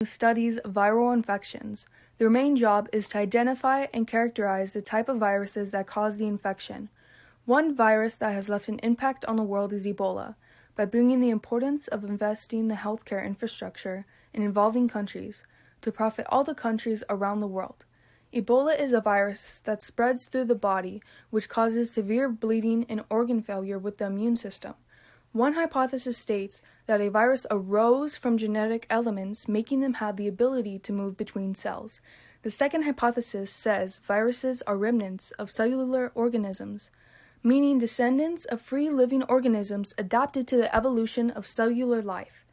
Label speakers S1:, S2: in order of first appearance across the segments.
S1: who studies viral infections. Their main job is to identify and characterize the type of viruses that cause the infection. One virus that has left an impact on the world is Ebola, by bringing the importance of investing in the healthcare infrastructure in involving countries to profit all the countries around the world. Ebola is a virus that spreads through the body, which causes severe bleeding and organ failure with the immune system. One hypothesis states that a virus arose from genetic elements, making them have the ability to move between cells. The second hypothesis says viruses are remnants of cellular organisms, meaning descendants of free living organisms adapted to the evolution of cellular life.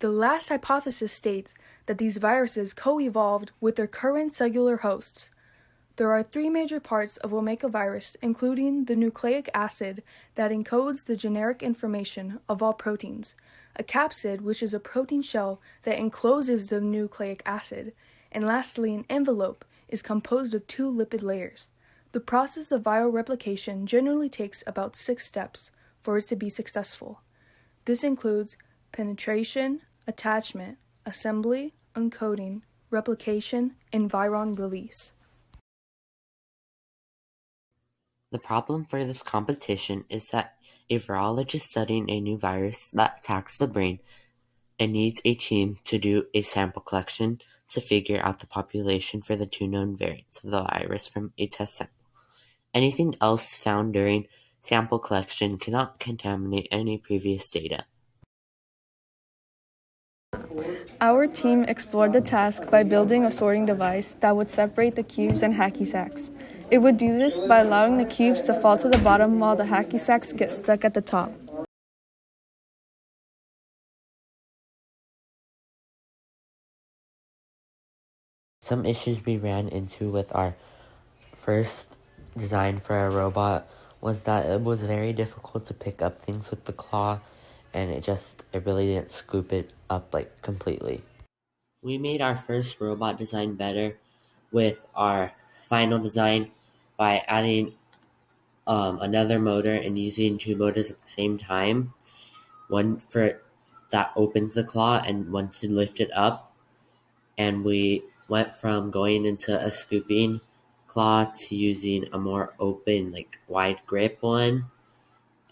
S1: The last hypothesis states that these viruses co-evolved with their current cellular hosts. There are three major parts of what make a virus, including the nucleic acid that encodes the generic information of all proteins, a capsid, which is a protein shell that encloses the nucleic acid, and lastly an envelope is composed of two lipid layers. The process of viral replication generally takes about 6 steps for it to be successful. This includes penetration, attachment, assembly, encoding, replication, and viron release.
S2: The problem for this competition is that a virologist studying a new virus that attacks the brain and needs a team to do a sample collection to figure out the population for the 2 known variants of the virus from a test sample. Anything else found during sample collection cannot contaminate any previous data.
S3: Our team explored the task by building a sorting device that would separate the cubes and hacky sacks. It would do this by allowing the cubes to fall to the bottom while the hacky sacks get stuck at the top.
S2: Some issues we ran into with our first design for a robot was that it was very difficult to pick up things with the claw, and it really didn't scoop it up completely. We made our first robot design better with our final design by adding another motor and using 2 motors at the same time. One that opens the claw and one to lift it up. And we went from going into a scooping claw to using a more open, wide grip one.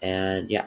S2: And yeah.